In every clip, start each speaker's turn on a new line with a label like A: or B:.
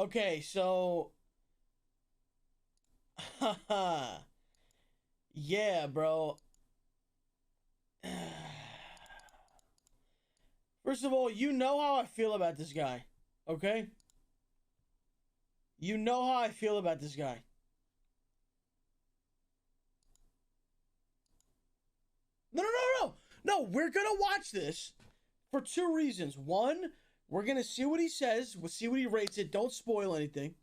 A: Okay, so yeah, bro. First of all, you know how I feel about this guy, okay? You know how I feel about this guy. No, no, no, no. No, we're going to watch this for two reasons. One, we're going to see what he says. We'll see what he rates it. Don't spoil anything.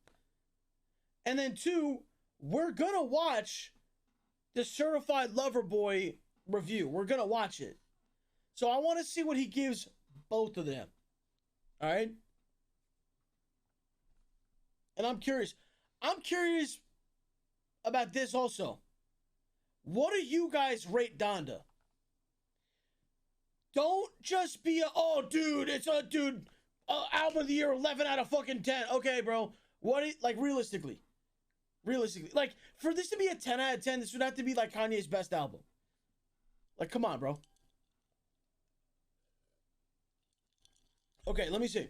A: And then two, we're going to watch the Certified Lover Boy review. We're going to watch it. So I want to see what he gives both of them. All right? And I'm curious. I'm curious about this also. What do you guys rate Donda? Don't just be a, oh, dude, it's a, dude, album of the year, 11 out of fucking 10. Okay, bro. What, like, realistically? Realistically. Like, for this to be a 10 out of 10, this would have to be, like, Kanye's best album. Like, come on, bro. Okay, let me see.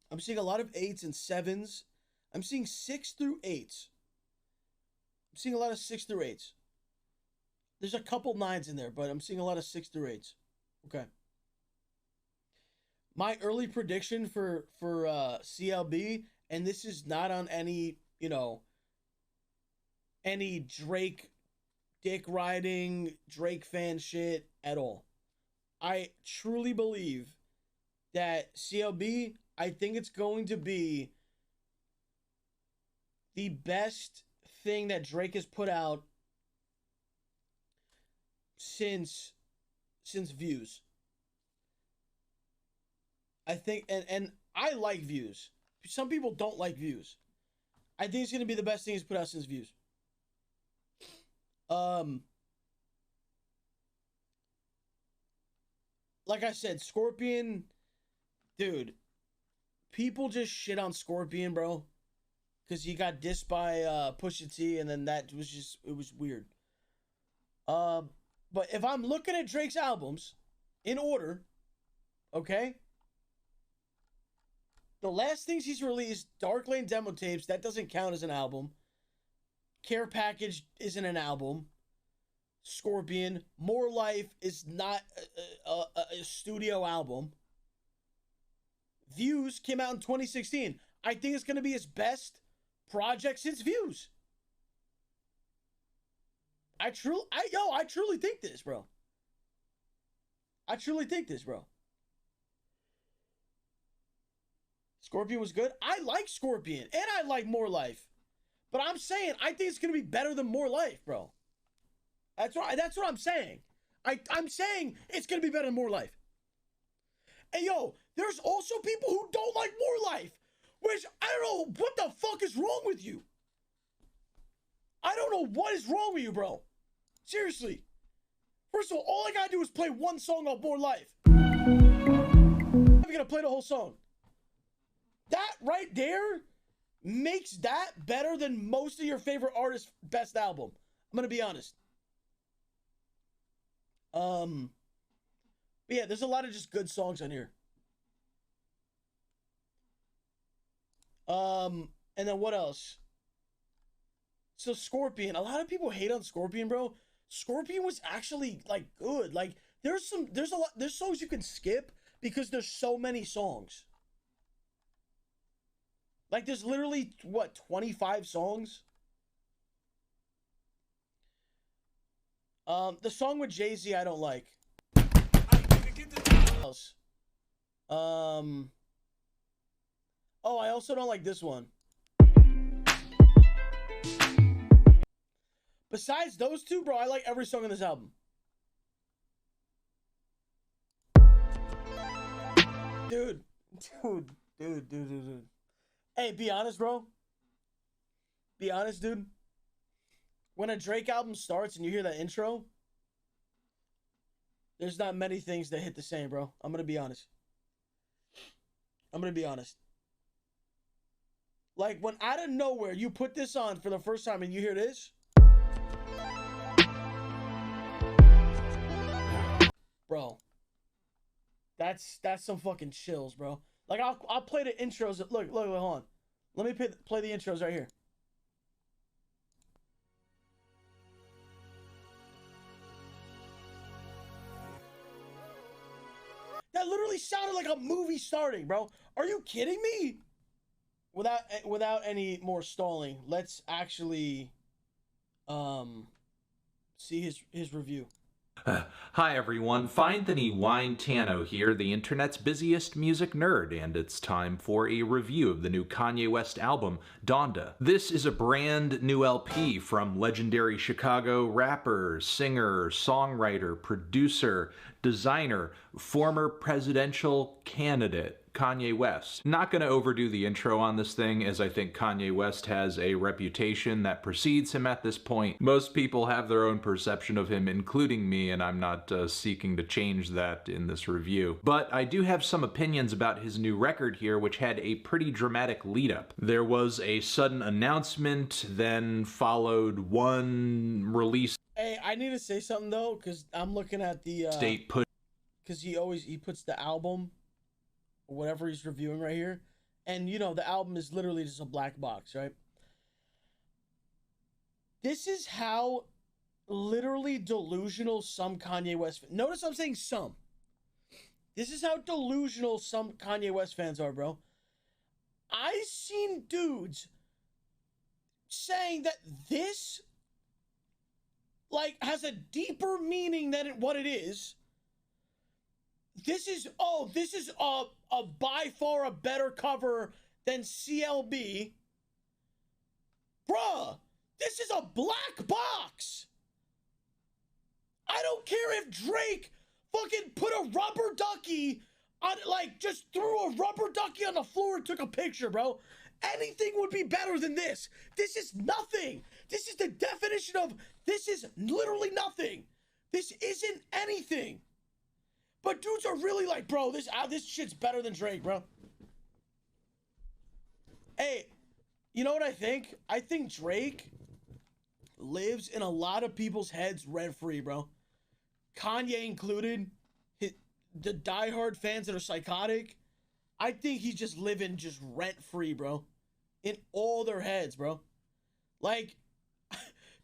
A: I'm seeing a lot of 8s and 7s. I'm seeing 6 through 8s. I'm seeing a lot of 6 through 8s. There's a couple 9s in there, but I'm seeing a lot of 6 through 8s. Okay. My early prediction for CLB, and this is not on any, you know, any Drake dick riding, Drake fan shit at all. I truly believe that CLB, I think it's going to be the best thing that Drake has put out since Views. I think, and I like Views. Some people don't like Views. I think it's going to be the best thing he's put out since Views. Like I said, Scorpion, dude, people just shit on Scorpion, bro, because he got dissed by Pusha T, and then that was just, it was weird. But if I'm looking at Drake's albums in order, okay, the last things he's released, Dark Lane demo tapes, that doesn't count as an album. Care Package isn't an album. Scorpion, More Life is not a studio album. Views came out in 2016. I think it's going to be his best project since Views. I truly think this, bro. I truly think this, bro. Scorpion was good. I like Scorpion, and I like More Life. But I'm saying, I think it's going to be better than More Life, bro. That's what I'm saying. I'm saying it's going to be better than More Life. And yo, there's also people who don't like More Life, which I don't know what the fuck is wrong with you. I don't know what is wrong with you, bro. Seriously. First of all I gotta do is play one song of More Life. I'm gonna play the whole song. That right there makes that better than most of your favorite artists' best album. I'm gonna be honest. But yeah, there's a lot of just good songs on here. And then what else? So Scorpion, a lot of people hate on Scorpion, bro. Scorpion was actually like good. Like there's songs you can skip because there's so many songs. Like there's literally what, 25 songs? The song with Jay-Z I don't like. Oh, I also don't like this one. Besides those two, bro, I like every song on this album. Dude. Hey, be honest, bro. Be honest, dude. When a Drake album starts and you hear that intro, there's not many things that hit the same, bro. I'm gonna be honest. Like, when out of nowhere you put this on for the first time and you hear this, bro, that's some fucking chills, bro. Like I'll play the intros. Look, hold on. Let me play the intros right here. That literally sounded like a movie starting, bro. Are you kidding me? Without any more stalling, let's actually see his review.
B: Hi everyone, Find the Knee Wine Tano here, the internet's busiest music nerd, and it's time for a review of the new Kanye West album, Donda. This is a brand new LP from legendary Chicago rapper, singer, songwriter, producer, designer, former presidential candidate, Kanye West. Not gonna overdo the intro on this thing, as I think Kanye West has a reputation that precedes him at this point. Most people have their own perception of him, including me, and I'm not seeking to change that in this review. But I do have some opinions about his new record here, which had a pretty dramatic lead-up. There was a sudden announcement, then followed one release.
A: Hey, I need to say something though, because I'm looking at the
B: state put,
A: because he puts the album, whatever he's reviewing right here, and you know the album is literally just a black box, right? This is how literally delusional some Kanye West notice I'm saying some. This is how delusional some Kanye West fans are, bro. I've seen dudes saying that this like has a deeper meaning than what it is. This is a by far a better cover than CLB. Bruh, this is a black box. I don't care if Drake fucking put a rubber ducky on, like, just threw a rubber ducky on the floor and took a picture, bro. Anything would be better than this. This is nothing. This is the definition of, this is literally nothing. This isn't anything. But dudes are really like, bro, this shit's better than Drake, bro. Hey, you know what I think? I think Drake lives in a lot of people's heads rent-free, bro. Kanye included. The diehard fans that are psychotic. I think he's just living just rent-free, bro. In all their heads, bro. Like,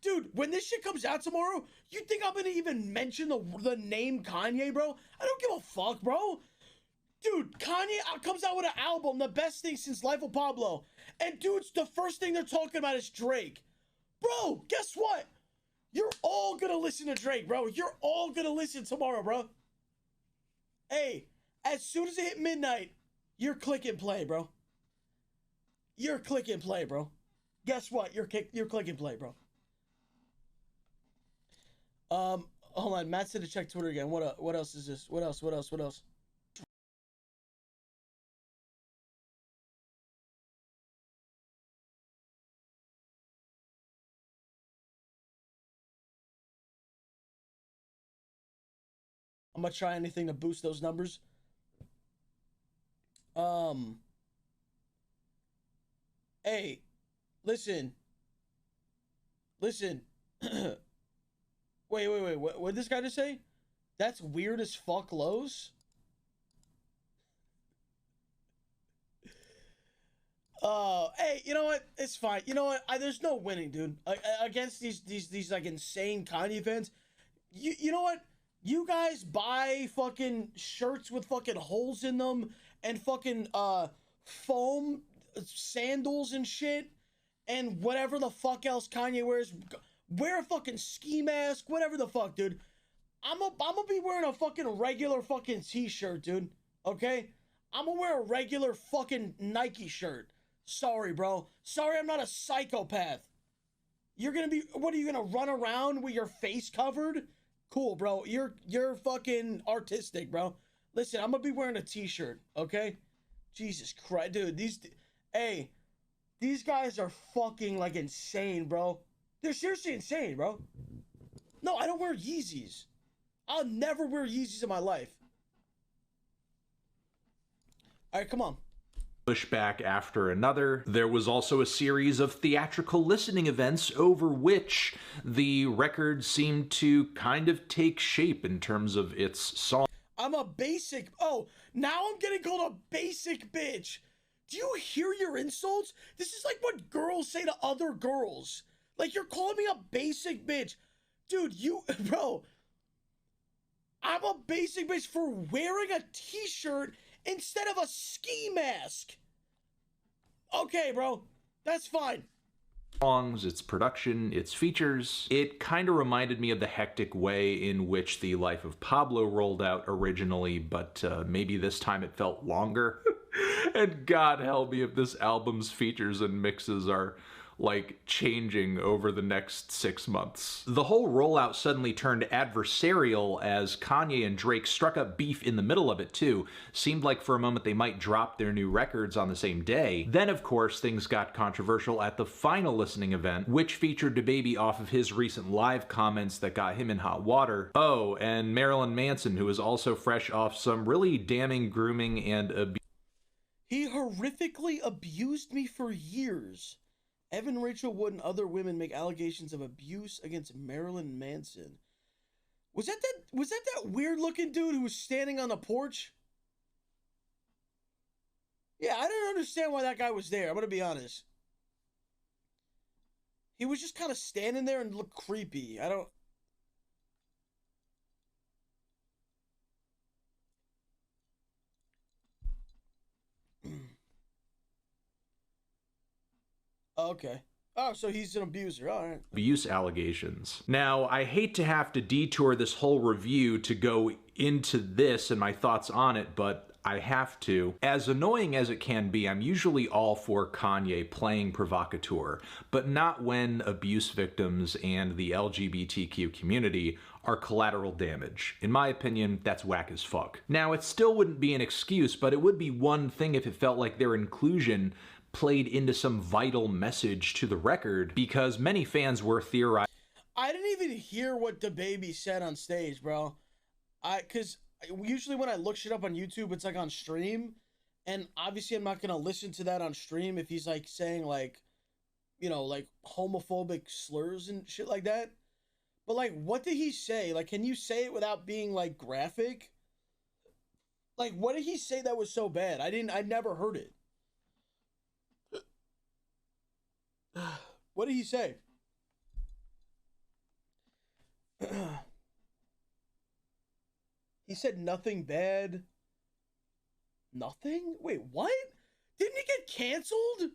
A: dude, when this shit comes out tomorrow, you think I'm gonna even mention the name Kanye, bro? I don't give a fuck, bro. Dude, Kanye comes out with an album, the best thing since Life of Pablo. And dudes, the first thing they're talking about is Drake. Bro, guess what? You're all gonna listen to Drake, bro. You're all gonna listen tomorrow, bro. Hey, as soon as it hit midnight, you're click and play, bro. You're click and play, bro. Guess what? You're click and play, bro. Hold on. Matt said to check Twitter again. What else is this? What else? I'm gonna try anything to boost those numbers. Hey, listen. Wait. What did this guy just say? That's weird as fuck, Lowe's. Hey, you know what? It's fine. You know what? There's no winning, dude. Against these like insane Kanye fans. You know what? You guys buy fucking shirts with fucking holes in them and fucking foam sandals and shit and whatever the fuck else Kanye wears. Wear a fucking ski mask, whatever the fuck, dude. I'm gonna be wearing a fucking regular fucking t-shirt, dude. Okay? I'm gonna wear a regular fucking Nike shirt. Sorry, bro. Sorry, I'm not a psychopath. You're gonna be, what are you gonna run around with your face covered? Cool, bro. You're fucking artistic, bro. Listen, I'm gonna be wearing a t-shirt, okay? Jesus Christ, dude. These guys are fucking like insane, bro. They're seriously insane, bro. No, I don't wear Yeezys. I'll never wear Yeezys in my life. All right, come on.
B: Pushback after another. There was also a series of theatrical listening events over which the record seemed to kind of take shape in terms of its song.
A: I'm a basic. Oh, now I'm getting called a basic bitch. Do you hear your insults? This is like what girls say to other girls. Like, you're calling me a basic bitch. Dude, bro, I'm a basic bitch for wearing a t-shirt instead of a ski mask. Okay, bro, that's fine.
B: Songs, its production, its features. It kind of reminded me of the hectic way in which The Life of Pablo rolled out originally, but maybe this time it felt longer. And God help me if this album's features and mixes are like changing over the next 6 months. The whole rollout suddenly turned adversarial as Kanye and Drake struck up beef in the middle of it too. Seemed like for a moment they might drop their new records on the same day. Then of course things got controversial at the final listening event, which featured DaBaby off of his recent live comments that got him in hot water. Oh, and Marilyn Manson, who is also fresh off some really damning grooming and abuse.
A: He horrifically abused me for years. Evan Rachel Wood and other women make allegations of abuse against Marilyn Manson. Was that weird looking dude who was standing on the porch? Yeah, I didn't understand why that guy was there. I'm gonna be honest. He was just kind of standing there and looked creepy. I don't. Okay. Oh, so he's an abuser. All right.
B: Abuse allegations. Now, I hate to have to detour this whole review to go into this and my thoughts on it, but I have to. As annoying as it can be, I'm usually all for Kanye playing provocateur, but not when abuse victims and the LGBTQ community are collateral damage. In my opinion, that's whack as fuck. Now, it still wouldn't be an excuse, but it would be one thing if it felt like their inclusion played into some vital message to the record, because many fans were theorizing.
A: I didn't even hear what DaBaby said on stage, bro. Cause usually when I look shit up on YouTube, it's like on stream, and obviously I'm not gonna listen to that on stream if he's like saying like, you know, like homophobic slurs and shit like that. But like, what did he say? Like, can you say it without being like graphic? Like, what did he say that was so bad? I never heard it. What did he say? He said nothing bad. Nothing? Wait, what? Didn't he get canceled?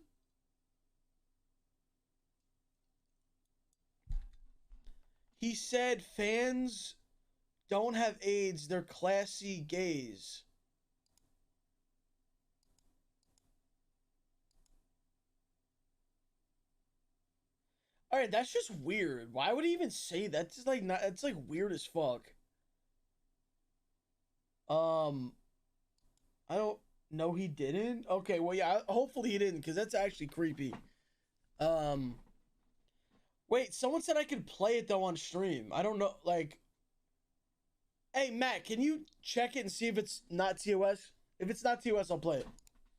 A: He said fans don't have AIDS, they're classy gays. All right, that's just weird. Why would he even say that? It's like not. It's like weird as fuck. I don't know. He didn't. Okay, well, yeah. Hopefully he didn't, because that's actually creepy. Wait. Someone said I could play it though on stream. I don't know. Like, hey Matt, can you check it and see if it's not TOS? If it's not TOS, I'll play it.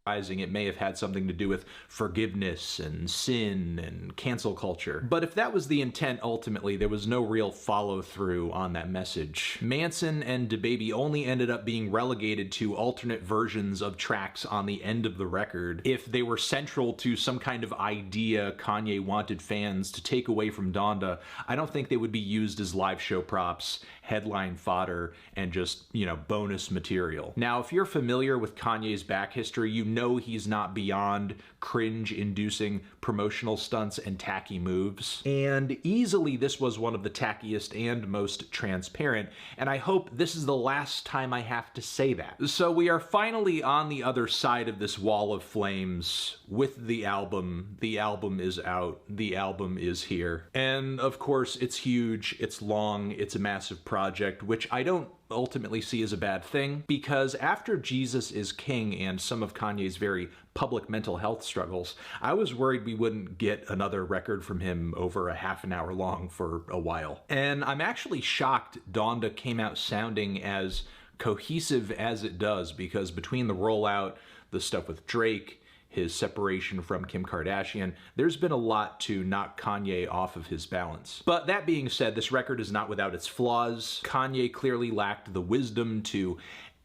B: It may have had something to do with forgiveness and sin and cancel culture. But if that was the intent, ultimately, there was no real follow-through on that message. Manson and DaBaby only ended up being relegated to alternate versions of tracks on the end of the record. If they were central to some kind of idea Kanye wanted fans to take away from Donda, I don't think they would be used as live show props, headline fodder, and just, you know, bonus material. Now, if you're familiar with Kanye's back history, you know he's not beyond cringe-inducing promotional stunts and tacky moves. And easily this was one of the tackiest and most transparent, and I hope this is the last time I have to say that. So we are finally on the other side of this wall of flames with the album. The album is out. The album is here. And of course, it's huge, it's long, it's a massive project, which I don't ultimately see as a bad thing, because after Jesus is King and some of Kanye's very public mental health struggles, I was worried we wouldn't get another record from him over a half an hour long for a while. And I'm actually shocked Donda came out sounding as cohesive as it does, because between the rollout, the stuff with Drake, his separation from Kim Kardashian, there's been a lot to knock Kanye off of his balance. But that being said, this record is not without its flaws. Kanye clearly lacked the wisdom to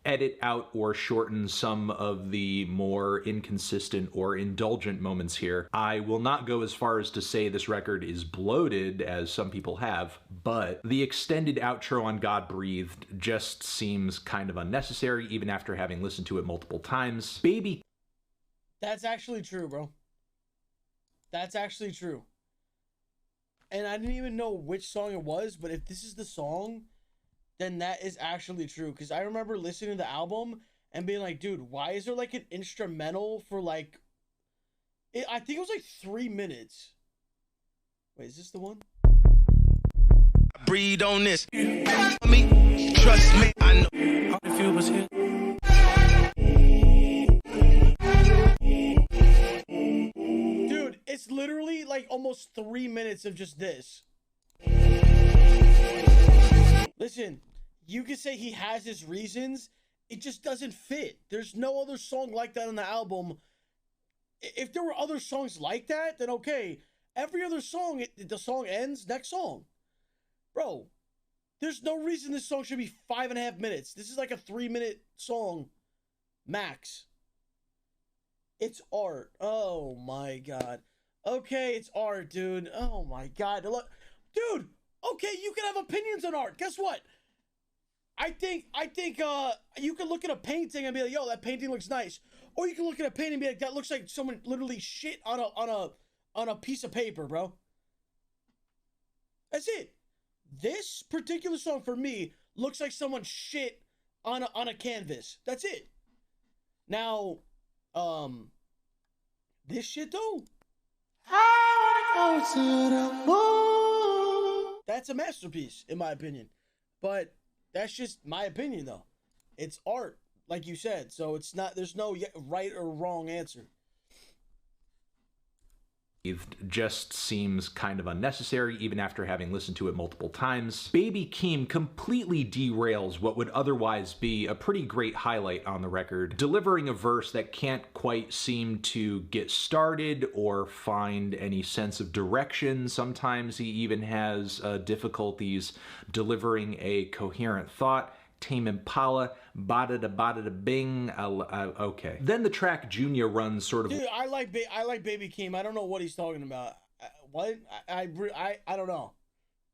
B: edit out or shorten some of the more inconsistent or indulgent moments here. I will not go as far as to say this record is bloated, as some people have, but the extended outro on God Breathed just seems kind of unnecessary, even after having listened to it multiple times. Baby.
A: That's actually true, bro. That's actually true. And I didn't even know which song it was, but if this is the song, then that is actually true. Because I remember listening to the album and being like, dude, why is there like an instrumental for like... I think it was like 3 minutes. Wait, is this the one?
C: Breathe on this. Me, trust me, I know. If you was here.
A: Dude, it's literally like almost 3 minutes of just this. Listen, you can say he has his reasons. It just doesn't fit. There's no other song like that on the album. If there were other songs like that, then okay. Every other song, the song ends, next song. Bro, there's no reason this song should be 5.5 minutes. This is like a 3-minute song, max. It's art. Oh my God. Okay, it's art, dude. Oh my God. Look, dude. Okay, you can have opinions on art. Guess what? I think you can look at a painting and be like, yo, that painting looks nice. Or you can look at a painting and be like, that looks like someone literally shit on a piece of paper, bro. That's it. This particular song for me looks like someone shit on a canvas. That's it. Now, this shit though. I wanna go to the moon. That's a masterpiece, in my opinion. But that's just my opinion, though. It's art, like you said. So it's not, there's no right or wrong answer.
B: Just seems kind of unnecessary, even after having listened to it multiple times. Baby Keem completely derails what would otherwise be a pretty great highlight on the record, delivering a verse that can't quite seem to get started or find any sense of direction. Sometimes he even has difficulties delivering a coherent thought. 𝗘𝗵𝗵𝗶𝗹, bada-da-bada-da-bing, okay. Then the track Junior runs sort of...
A: Dude, I like Baby Keem. I don't know what he's talking about. What? I don't know.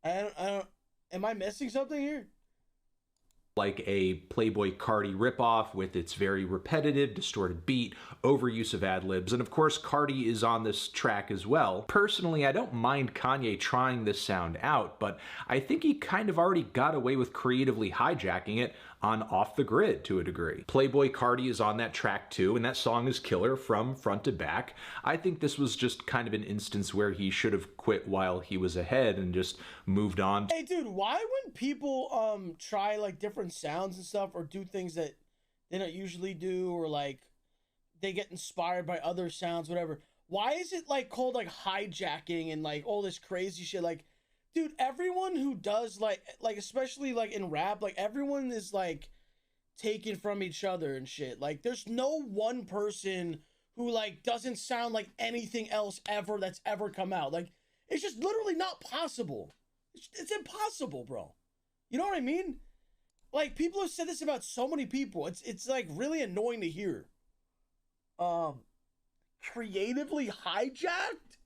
A: I don't... Am I missing something here?
B: Like a Playboy Cardi ripoff with its very repetitive, distorted beat, overuse of ad-libs, and of course Cardi is on this track as well. Personally, I don't mind Kanye trying this sound out, but I think he kind of already got away with creatively hijacking it on Off the Grid to a degree. Playboy Cardi is on that track too, and that song is killer from front to back. I think this was just kind of an instance where he should have quit while he was ahead and just moved on.
A: Hey dude, why when people try like different sounds and stuff, or do things that they don't usually do, or like they get inspired by other sounds, whatever, why is it like called like hijacking and like all this crazy shit? Like, dude, everyone who does like especially like in rap, like everyone is like taken from each other and shit. Like there's no one person who like doesn't sound like anything else ever that's ever come out. Like it's just literally not possible. It's impossible, bro. You know what I mean? Like people have said this about so many people. It's like really annoying to hear. Creatively hijacked?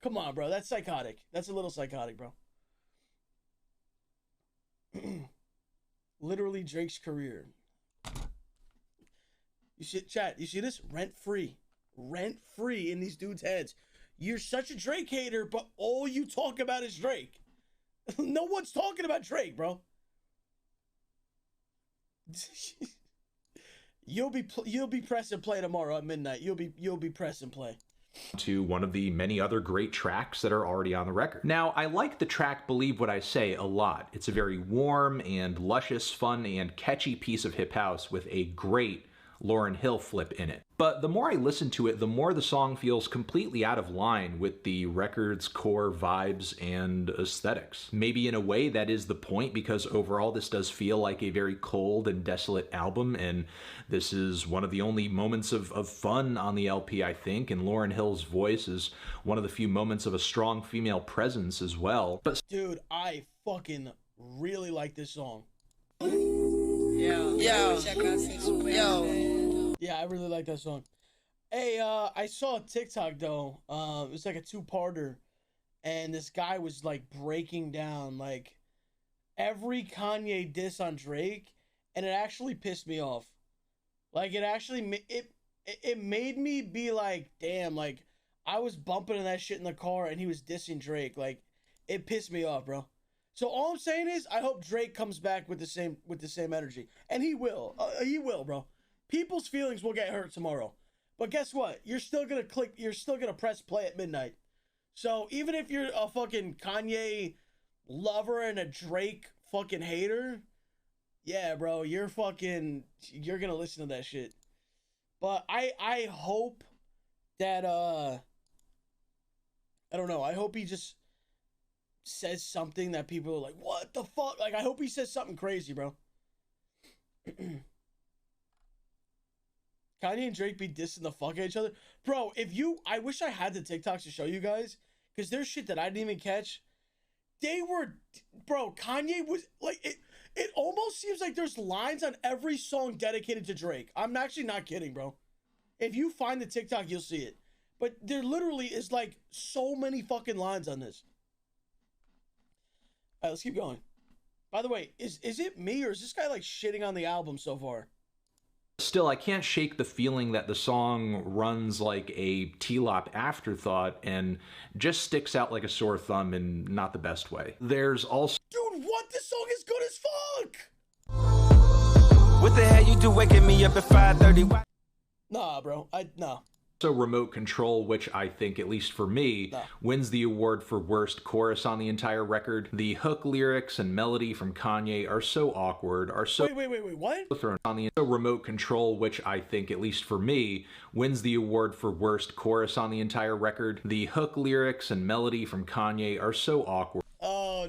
A: Come on, bro. That's psychotic. That's a little psychotic, bro. Literally Drake's career. You see, chat, you see this? Rent free. Rent free in these dudes' heads. You're such a Drake hater, but all you talk about is Drake. No one's talking about Drake, bro. You'll be press and play tomorrow at midnight. You'll be press and play.
B: To one of the many other great tracks that are already on the record. Now, I like the track Believe What I Say a lot. It's a very warm and luscious, fun and catchy piece of hip house with a great Lauryn Hill flip in it. But the more I listen to it, the more the song feels completely out of line with the record's core vibes and aesthetics. Maybe in a way that is the point, because overall this does feel like a very cold and desolate album, and this is one of the only moments of fun on the LP, I think, and Lauryn Hill's voice is one of the few moments of a strong female presence as well. But
A: dude, I fucking really like this song.
D: Yo.
A: Yeah, I really like that song. Hey, I saw a TikTok though. It was like a two-parter, and this guy was like breaking down like every Kanye diss on Drake, and it actually pissed me off. Like it actually it made me be like, damn, like I was bumping in that shit in the car, and he was dissing Drake. Like it pissed me off, bro. So all I'm saying is, I hope Drake comes back with the same energy, and he will. He will, bro. People's feelings will get hurt tomorrow, but guess what? You're still gonna click. You're still gonna press play at midnight. So even if you're a fucking Kanye lover and a Drake fucking hater, yeah, bro, you're gonna listen to that shit. But I hope that I don't know. I hope he just says something that people are like, what the fuck? Like, I hope he says something crazy, bro. Kanye and Drake be dissing the fuck out of each other. Bro, I wish I had the TikToks to show you guys, because there's shit that I didn't even catch. Bro, Kanye was, like, it almost seems like there's lines on every song dedicated to Drake. I'm actually not kidding, bro. If you find the TikTok, you'll see it. But there literally is, like, so many fucking lines on this. All right, let's keep going. By the way, is it me, or is this guy, like, shitting on the album so far?
B: still, I can't shake the feeling that the song runs like a T-Lop afterthought and just sticks out like a sore thumb in not the best way. There's also...
A: Dude, what? This song is good as fuck!
C: What the hell you do waking me up at 5:30?
A: Nah, bro. Nah.
B: So Remote Control, which I think, at least for me, wins the award for worst chorus on the entire record. The hook lyrics and melody from Kanye are so awkward, are so...
A: Wait, what?
B: ...thrown on the... So Remote Control, which I think, at least for me, wins the award for worst chorus on the entire record. The hook lyrics and melody from Kanye are so awkward.
A: Oh,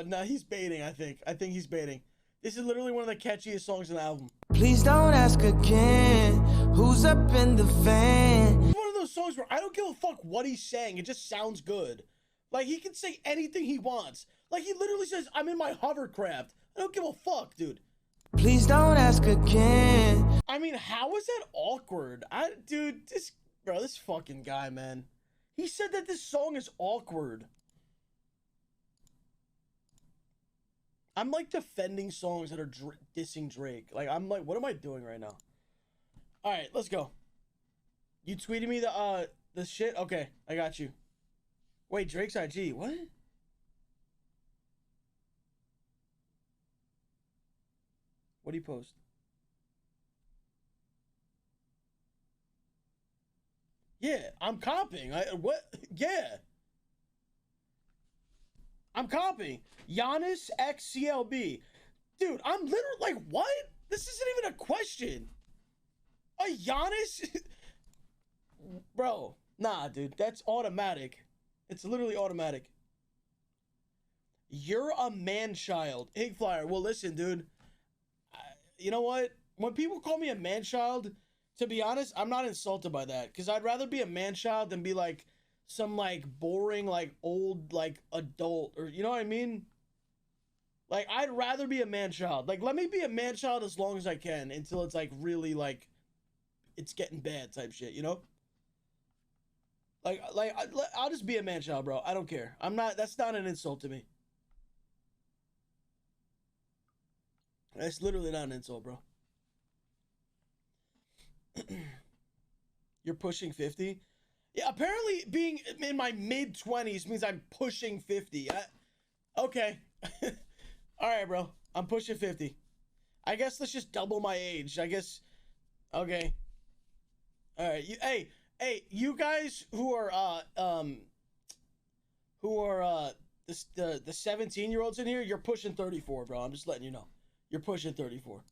A: no, he's baiting, I think. I think he's baiting. This is literally one of the catchiest songs on the album.
E: Please don't ask again, who's up in the van?
A: It's one of those songs where I don't give a fuck what he's saying, it just sounds good. Like, he can say anything he wants. Like, he literally says, I'm in my hovercraft. I don't give a fuck, dude.
E: Please don't ask again.
A: I mean, how is that awkward? Dude, this fucking guy, man. He said that this song is awkward. I'm like defending songs that are dissing Drake. Like, I'm like, what am I doing right now? All right, let's go. You tweeted me the shit? Okay, I got you. Wait, Drake's IG, what? What do you post? Yeah, I'm copying. What? Yeah. I'm copying. 𝗟𝗶𝗸𝗀𝗀. Dude, I'm literally like, what? This isn't even a question. A Giannis? Bro, nah, dude. That's automatic. It's literally automatic. You're a man-child. Hig Flyer. Well, listen, dude. You know what? When people call me a man-child, to be honest, I'm not insulted by that. Because I'd rather be a man-child than be like some like boring like old like adult, or you know what I mean? Like, I'd rather be a man-child. Like, let me be a man-child as long as I can until it's like really like it's getting bad type shit, you know? Like I'll just be a man-child, bro. I don't care. That's not an insult to me. That's literally not an insult, bro. You're pushing 50? Yeah, apparently being in my mid-20s means I'm pushing 50. Okay. All right, bro. I'm pushing 50. I guess let's just double my age. I guess. Okay. All right. Hey, you guys who are the 17-year-olds in here, you're pushing 34, bro. I'm just letting you know. You're pushing 34.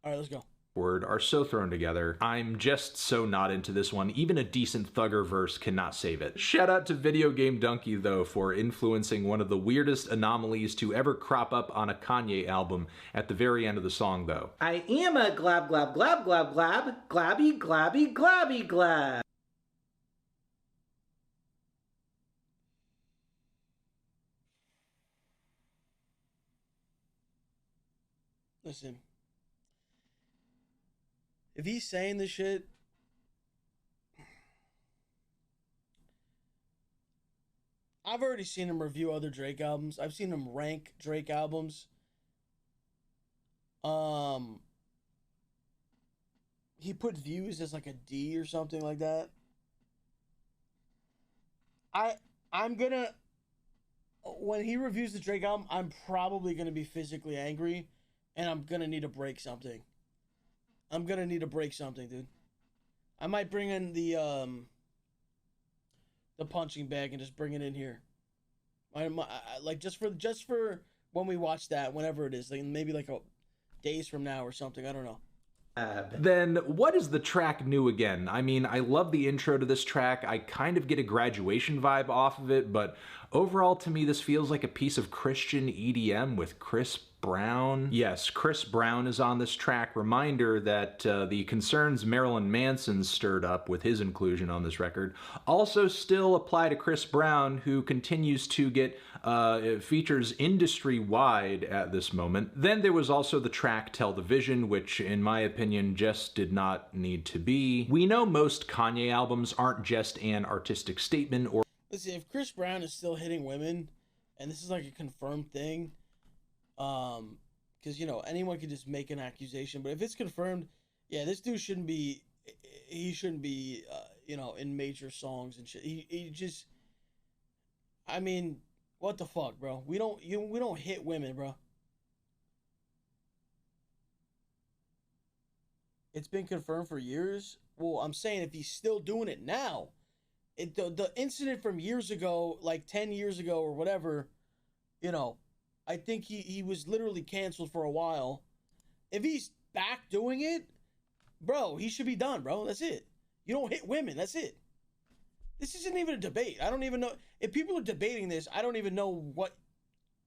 A: All right, let's go.
B: word are so thrown together. I'm just so not into this one. Even a decent Thugger verse cannot save it. Shout out to Video Game Donkey though for influencing one of the weirdest anomalies to ever crop up on a Kanye album at the very end of the song though.
F: I am a glab glab glab glab glab glabby glabby glabby glab.
A: Listen. If he's saying this shit, I've already seen him review other Drake albums. I've seen him rank Drake albums. He put Views as like a D or something like that. I'm gonna, when he reviews the Drake album, I'm probably gonna be physically angry, and I'm gonna need to break something. I'm gonna need to break something, dude. I might bring in the punching bag and just bring it in here. Like just for when we watch that, whenever it is, like maybe like days from now or something. I don't know.
B: Then what is the track New Again? I mean, I love the intro to this track. I kind of get a graduation vibe off of it, but overall to me this feels like a piece of Christian EDM with Chris Brown. Yes, Chris Brown is on this track. Reminder that the concerns Marilyn Manson stirred up with his inclusion on this record also still apply to Chris Brown, who continues to get features industry-wide at this moment. Then there was also the track 𝗟𝗵𝗄𝗃, which in my opinion just did not need to be. We know most Kanye albums aren't just an artistic statement or...
A: Listen, if Chris Brown is still hitting women, and this is like a confirmed thing, because, you know, anyone could just make an accusation, but if it's confirmed, yeah, this dude shouldn't be, he shouldn't be, you know, in major songs and shit. He just, I mean, what the fuck, bro? We don't hit women, bro. It's been confirmed for years. Well, I'm saying if he's still doing it now, the incident from years ago, like 10 years ago or whatever, you know, I think he was literally canceled for a while. If he's back doing it, bro, he should be done, bro. That's it. You don't hit women. That's it. This isn't even a debate. I don't even know. If people are debating this, I don't even know what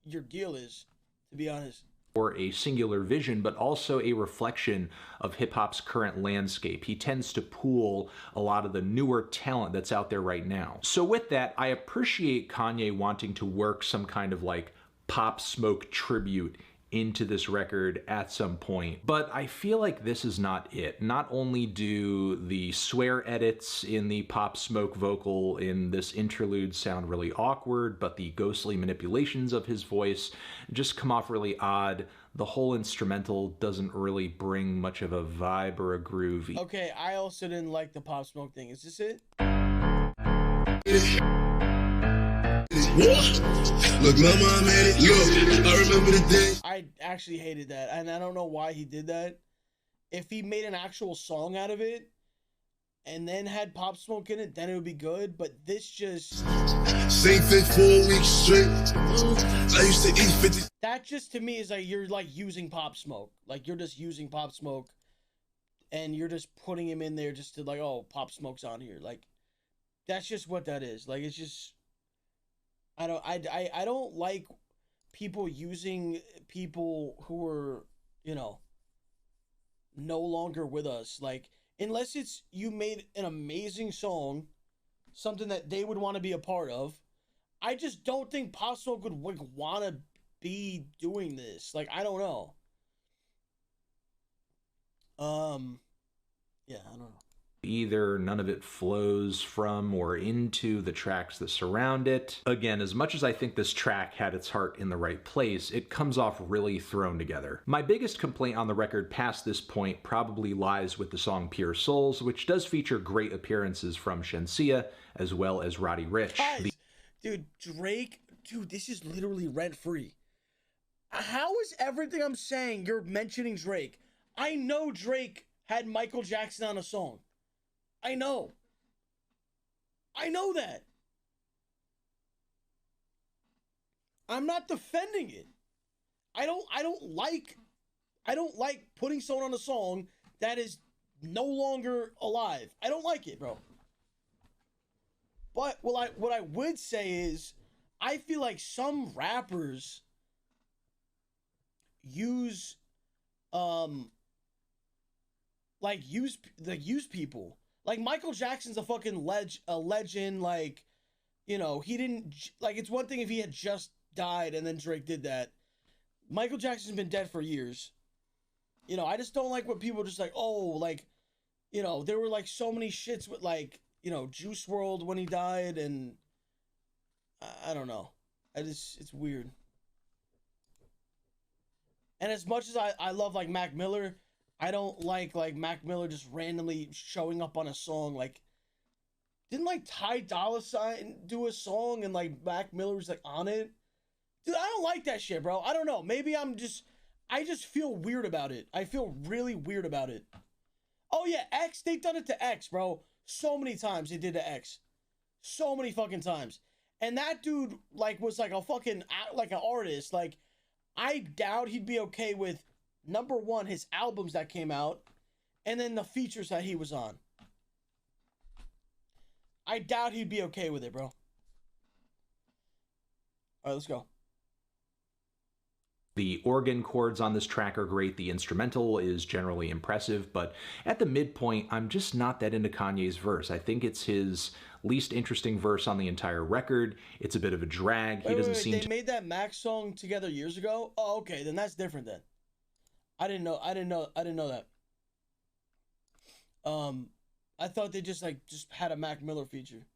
A: your deal is, to be honest.
B: Or a singular vision, but also a reflection of hip-hop's current landscape. He tends to pool a lot of the newer talent that's out there right now. So with that, I appreciate Kanye wanting to work some kind of like Pop Smoke tribute into this record at some point, but I feel like this is not it. Not only do the swear edits in the Pop Smoke vocal in this interlude sound really awkward, but the ghostly manipulations of his voice just come off really odd. The whole instrumental doesn't really bring much of a vibe or a groove.
A: Okay, I also didn't like the Pop Smoke thing. Is this it?
C: Look, my mom had it. Look, I remember the day.
A: I actually hated that, and I don't know why he did that. If he made an actual song out of it, and then had Pop Smoke in it, then it would be good. But this just...
C: Same thing 4 weeks straight. I used to eat 50.
A: That just to me is like you're like using Pop Smoke. Like you're just using Pop Smoke, and you're just putting him in there just to like, oh, Pop Smoke's on here. Like that's just what that is. Like it's just... I don't like people using people who are, you know, no longer with us. Like, unless it's you made an amazing song, something that they would want to be a part of, I just don't think Pop Smoke would want to be doing this. Like, I don't know. Yeah, I don't know.
B: Either none of it flows from or into the tracks that surround it. Again, as much as I think this track had its heart in the right place, it comes off really thrown together. My biggest complaint on the record past this point probably lies with the song Pure Souls, which does feature great appearances from 𝗟𝗄𝗃 as well as Roddy Ricch.
A: Dude, Drake, dude, this is literally rent-free. How is everything I'm saying you're mentioning Drake? I know Drake had Michael Jackson on a song. I know that. I'm not defending it. I don't like putting someone on a song that is no longer alive. I don't like it, bro. But what I would say is, I feel like some rappers use use people. Like Michael Jackson's a fucking legend. Like, you know, he didn't, like, it's one thing if he had just died and then Drake did that. Michael Jackson's been dead for years. You know, I just don't like when people just like, oh, like, you know, there were like so many shits with like, you know, Juice WRLD when he died, and I don't know. It's weird. And as much as I love like Mac Miller, I don't like Mac Miller just randomly showing up on a song. Like, didn't like Ty Dolla $ign do a song and like Mac Miller was like on it? Dude, I don't like that shit, bro. I don't know. Maybe I just feel weird about it. I feel really weird about it. Oh yeah, X, they've done it to X, bro. So many times they did to X. So many fucking times. And that dude like was like a fucking like an artist. Like, I doubt he'd be okay with, number one, his albums that came out, and then the features that he was on. I doubt he'd be okay with it, bro. All right, let's go.
B: The organ chords on this track are great, the instrumental is generally impressive, but at the midpoint, I'm just not that into Kanye's verse. I think it's his least interesting verse on the entire record. It's a bit of a drag. He doesn't seem to...
A: They made that Max song together years ago? Oh, okay, then that's different then. I didn't know that. I thought they just had a Mac Miller feature.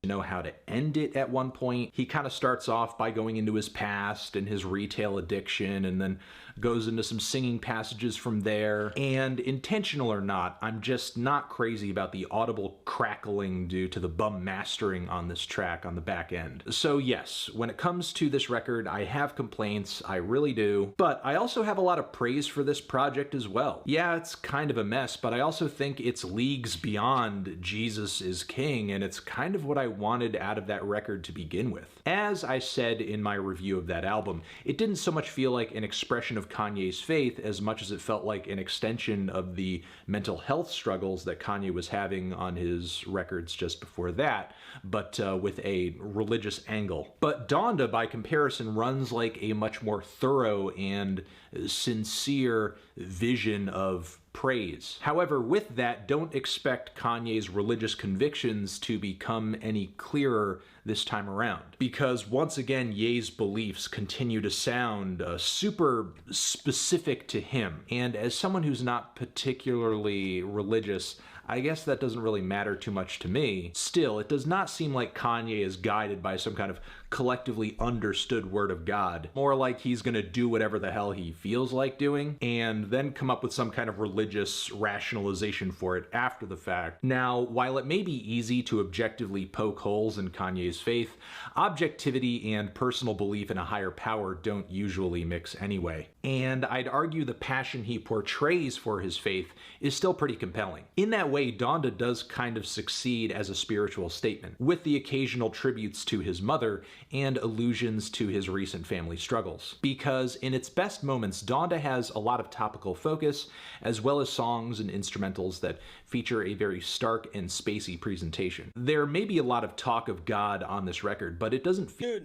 B: Know how to end it at one point. He kind of starts off by going into his past and his retail addiction, and then goes into some singing passages from there. And intentional or not, I'm just not crazy about the audible crackling due to the bum mastering on this track on the back end. So yes, when it comes to this record, I have complaints, I really do, but I also have a lot of praise for this project as well. Yeah, it's kind of a mess, but I also think it's leagues beyond Jesus is King, and it's kind of what I wanted out of that record to begin with. As I said in my review of that album, it didn't so much feel like an expression of Kanye's faith as much as it felt like an extension of the mental health struggles that Kanye was having on his records just before that, but with a religious angle. But Donda, by comparison, runs like a much more thorough and sincere vision of praise. However, with that, don't expect Kanye's religious convictions to become any clearer this time around. Because once again, Ye's beliefs continue to sound super specific to him. And as someone who's not particularly religious, I guess that doesn't really matter too much to me. Still, it does not seem like Kanye is guided by some kind of collectively understood word of God. More like he's gonna do whatever the hell he feels like doing, and then come up with some kind of religious rationalization for it after the fact. Now, while it may be easy to objectively poke holes in Kanye's faith, objectivity and personal belief in a higher power don't usually mix anyway. And I'd argue the passion he portrays for his faith is still pretty compelling. In that way, Donda does kind of succeed as a spiritual statement, with the occasional tributes to his mother and allusions to his recent family struggles. Because in its best moments, Donda has a lot of topical focus, as well as songs and instrumentals that feature a very stark and spacey presentation. There may be a lot of talk of God on this record, but it doesn't feel...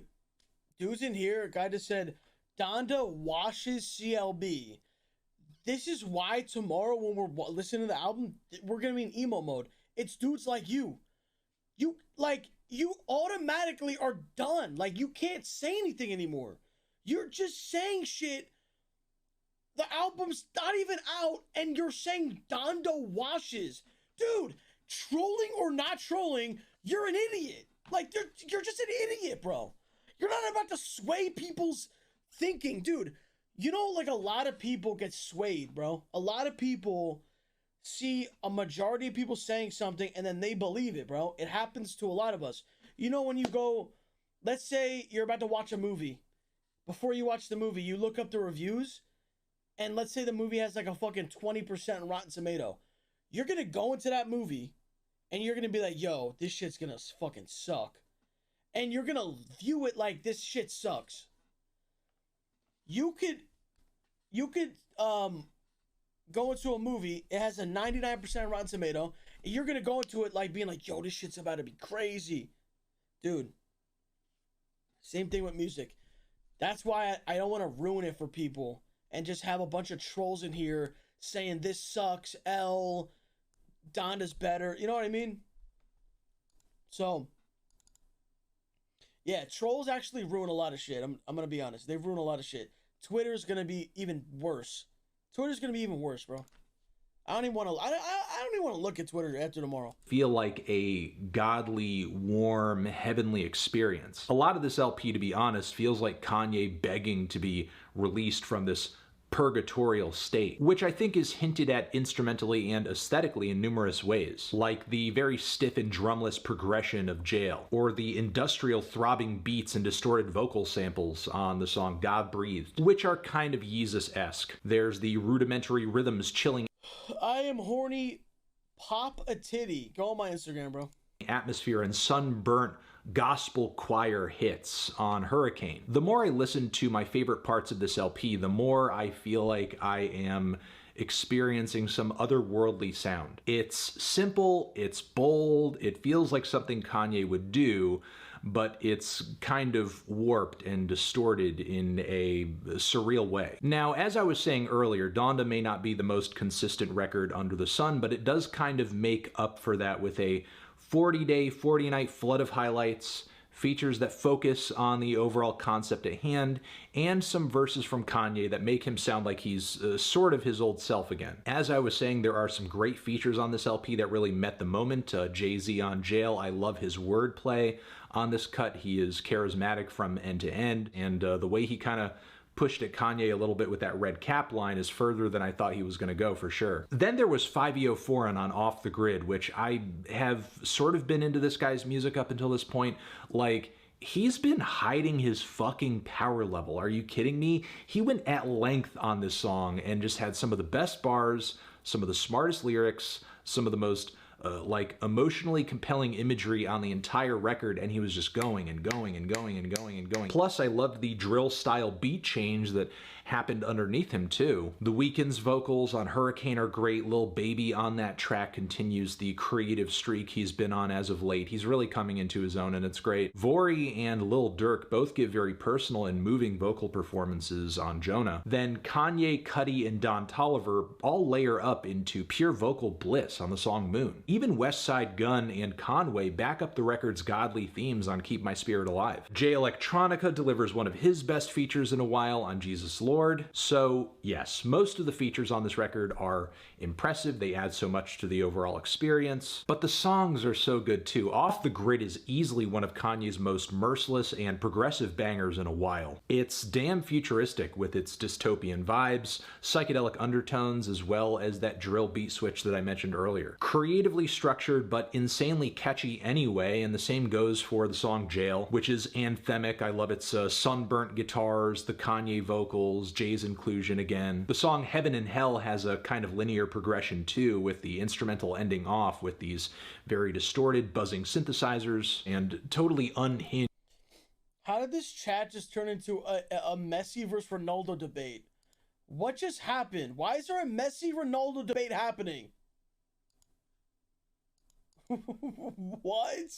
A: Dude's in here, a guy just said, Donda washes CLB. This is why tomorrow when we're listening to the album, we're gonna be in emo mode. It's dudes like you. You automatically are done. Like, you can't say anything anymore. You're just saying shit. The album's not even out, and you're saying Donda washes. Dude, trolling or not trolling, you're an idiot. Like, you're just an idiot, bro. You're not about to sway people's thinking. Dude, you know, like, a lot of people get swayed, bro. A lot of people see a majority of people saying something and then they believe it, bro. It happens to a lot of us. You know, when you go, let's say you're about to watch a movie. Before you watch the movie, you look up the reviews, and let's say the movie has like a fucking 20% Rotten Tomato. You're gonna go into that movie and you're gonna be like, yo, this shit's gonna fucking suck. And you're gonna view it like this shit sucks. You could go into a movie, it has a 99% Rotten Tomato, and you're gonna go into it like being like, yo, this shit's about to be crazy. Dude. Same thing with music. That's why I don't want to ruin it for people and just have a bunch of trolls in here saying this sucks, Donda's better. You know what I mean? So, yeah, trolls actually ruin a lot of shit. I'm going to be honest. They ruin a lot of shit. Twitter's going to be even worse. Twitter's going to be even worse, bro. I don't even want to. I don't even want to look at Twitter after tomorrow.
B: Feel like a godly, warm, heavenly experience. A lot of this LP, to be honest, feels like Kanye begging to be released from this purgatorial state, which I think is hinted at instrumentally and aesthetically in numerous ways, like the very stiff and drumless progression of Jail, or the industrial throbbing beats and distorted vocal samples on the song 𝗍𝗶𝗁𝗶𝗹, which are kind of Yeezus-esque. There's the rudimentary rhythms chilling
A: I am horny. Pop a titty. Go on my Instagram, bro.
B: atmosphere and sunburnt gospel choir hits on Hurricane. The more I listen to my favorite parts of this LP, the more I feel like I am experiencing some otherworldly sound. It's simple, it's bold, it feels like something Kanye would do, but it's kind of warped and distorted in a surreal way. Now, as I was saying earlier, Donda may not be the most consistent record under the sun, but it does kind of make up for that with a 40-day, 40-night flood of highlights, features that focus on the overall concept at hand, and some verses from Kanye that make him sound like he's sort of his old self again. As I was saying, there are some great features on this LP that really met the moment. Jay-Z on Jail, I love his wordplay on this cut. He is charismatic from end to end, and the way he kind of pushed at Kanye a little bit with that red cap line is further than I thought he was going to go, for sure. Then there was 𝗖𝗵𝕋𝗴𝗏 on Off the Grid, which I have sort of been into this guy's music up until this point. Like, he's been hiding his fucking power level. Are you kidding me? He went at length on this song and just had some of the best bars, some of the smartest lyrics, some of the most like emotionally compelling imagery on the entire record, and he was just going and going and going and going and going. Plus, I loved the drill style beat change that happened underneath him too. The Weeknd's vocals on Hurricane are great. Lil Baby on that track continues the creative streak he's been on as of late. He's really coming into his own, and it's great. Vori and Lil Durk both give very personal and moving vocal performances on Jonah. Then Kanye, Cudi, and Don Toliver all layer up into pure vocal bliss on the song Moon. Even West Side Gun and Conway back up the record's godly themes on Keep My Spirit Alive. Jay Electronica delivers one of his best features in a while on Jesus Lord. So yes, most of the features on this record are impressive. They add so much to the overall experience, but the songs are so good too. Off the Grid is easily one of Kanye's most merciless and progressive bangers in a while. It's damn futuristic with its dystopian vibes, psychedelic undertones, as well as that drill beat switch that I mentioned earlier. Creatively structured, but insanely catchy anyway, and the same goes for the song Jail, which is anthemic. I love its sunburnt guitars, the Kanye vocals, Jay's inclusion again. The song Heaven and Hell has a kind of linear progression too, with the instrumental ending off with these very distorted, buzzing synthesizers, and totally unhinged.
A: How did this chat just turn into a Messi versus Ronaldo debate? What just happened? Why is there a Messi-Ronaldo debate happening? What?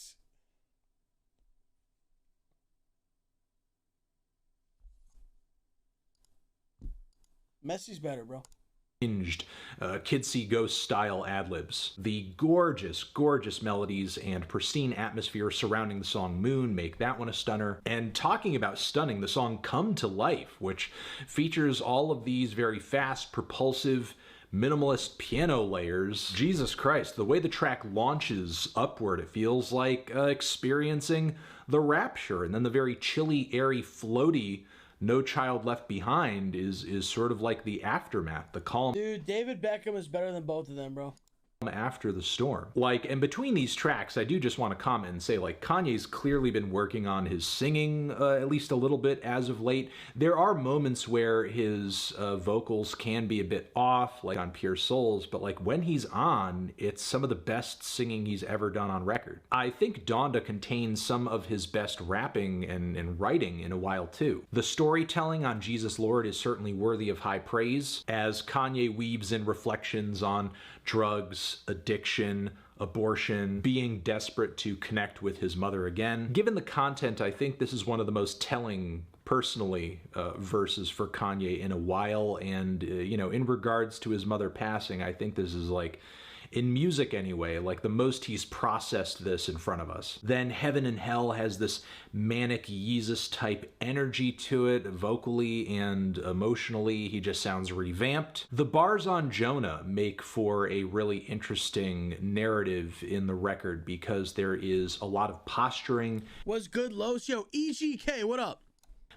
A: Messi's better, bro.
B: Hinged, 𝗟𝗶𝗁𝗍 style ad-libs. The gorgeous, gorgeous melodies and pristine atmosphere surrounding the song Moon make that one a stunner. And talking about stunning, the song Come to Life, which features all of these very fast, propulsive, minimalist piano layers. Jesus Christ, the way the track launches upward, it feels like experiencing the rapture, and then the very chilly, airy, floaty No Child Left Behind is sort of like the aftermath, the calm.
A: Dude, David Beckham is better than both of them, bro.
B: after the storm. Like, and between these tracks, I do just want to comment and say, like, Kanye's clearly been working on his singing at least a little bit as of late. There are moments where his vocals can be a bit off, like on Pure Souls, but like when he's on, it's some of the best singing he's ever done on record. I think Donda contains some of his best rapping and writing in a while too. The storytelling on Jesus Lord is certainly worthy of high praise, as Kanye weaves in reflections on drugs, addiction, abortion, being desperate to connect with his mother again. Given the content, I think this is one of the most telling, personally, verses for Kanye in a while, and, you know, in regards to his mother passing, I think this is like, in music anyway, like the most he's processed this in front of us. Then Heaven and Hell has this manic Yeezus type energy to it, vocally and emotionally. He just sounds revamped. The bars on Jonah make for a really interesting narrative in the record because there is a lot of posturing.
A: What's good, Los? Yo, EGK, what up?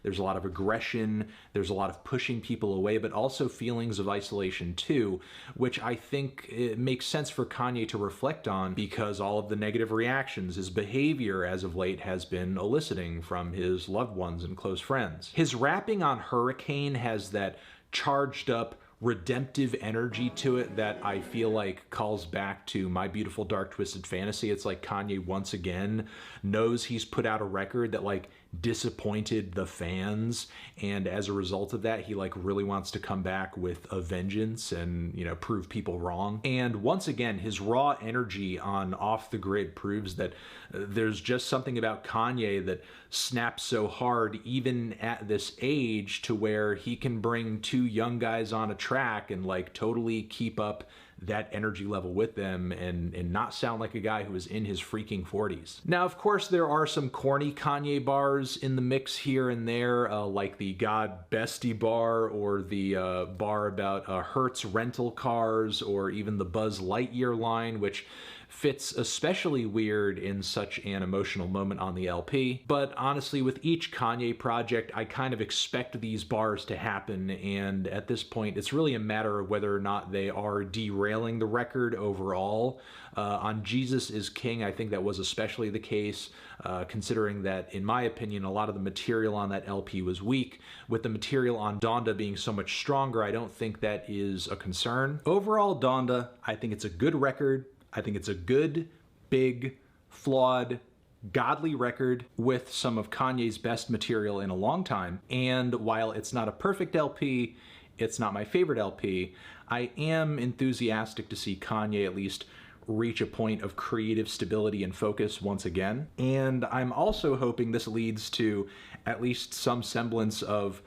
B: There's a lot of aggression, there's a lot of pushing people away, but also feelings of isolation too, which I think it makes sense for Kanye to reflect on because all of the negative reactions his behavior as of late has been eliciting from his loved ones and close friends. His rapping on Hurricane has that charged up, redemptive energy to it that I feel like calls back to My Beautiful Dark Twisted Fantasy. It's like Kanye once again knows he's put out a record that like disappointed the fans, and as a result of that he like really wants to come back with a vengeance and, you know, prove people wrong. And once again, his raw energy on Off the Grid proves that there's just something about Kanye that snaps so hard even at this age to where he can bring two young guys on a track and like totally keep up that energy level with them and not sound like a guy who is in his freaking 40s. Now, of course, there are some corny Kanye bars in the mix here and there, like the God Bestie bar or the bar about Hertz rental cars or even the Buzz Lightyear line, which fits especially weird in such an emotional moment on the LP. But honestly, with each Kanye project, I kind of expect these bars to happen, and at this point, it's really a matter of whether or not they are derailing the record overall. On Jesus is King, I think that was especially the case, considering that, in my opinion, a lot of the material on that LP was weak. With the material on Donda being so much stronger, I don't think that is a concern. Overall, Donda, I think it's a good record. I think it's a good, big, flawed, godly record with some of Kanye's best material in a long time. And while it's not a perfect LP, it's not my favorite LP, I am enthusiastic to see Kanye at least reach a point of creative stability and focus once again. And I'm also hoping this leads to at least some semblance of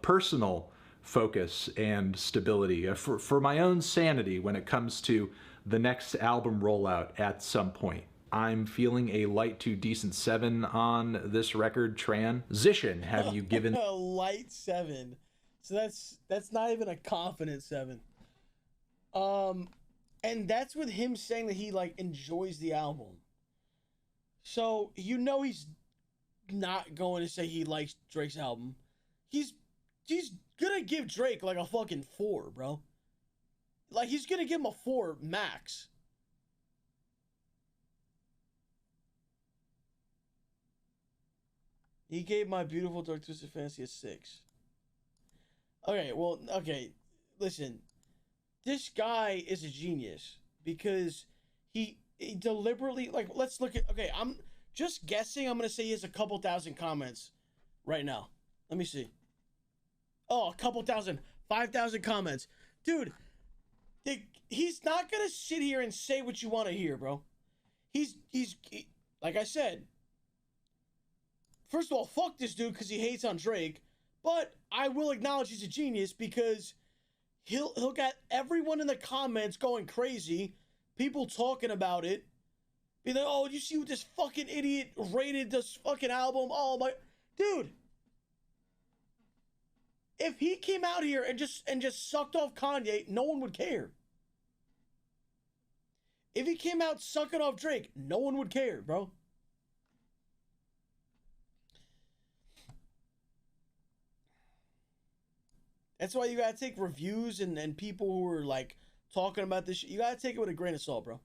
B: personal focus and stability for my own sanity when it comes to the next album rollout at some point. I'm feeling a light to decent 7 on this record. Transition, have you given
A: a light 7? So that's not even a confident 7. And that's with him saying that he like enjoys the album. So you know he's not going to say he likes Drake's album. He's gonna give Drake like a fucking 4, bro. Like, he's gonna give him a 4 max. He gave My Beautiful Dark Twisted Fantasy a 6. Okay, well, okay. Listen, this guy is a genius because he deliberately, like, let's look at, okay, I'm just guessing. I'm gonna say he has a couple thousand comments right now. Let me see. Oh, a couple thousand, 5,000 comments. Dude, he's not gonna sit here and say what you want to hear, bro. He, like I said, first of all, fuck this dude because he hates on Drake, but I will acknowledge he's a genius because he'll get everyone in the comments going crazy, people talking about it, be like, oh, you see what this fucking idiot rated this fucking album? Oh my, dude. If he came out here and just sucked off Kanye, no one would care. If he came out sucking off Drake, no one would care, bro. That's why you gotta take reviews and people who are like talking about this shit. You gotta take it with a grain of salt, bro.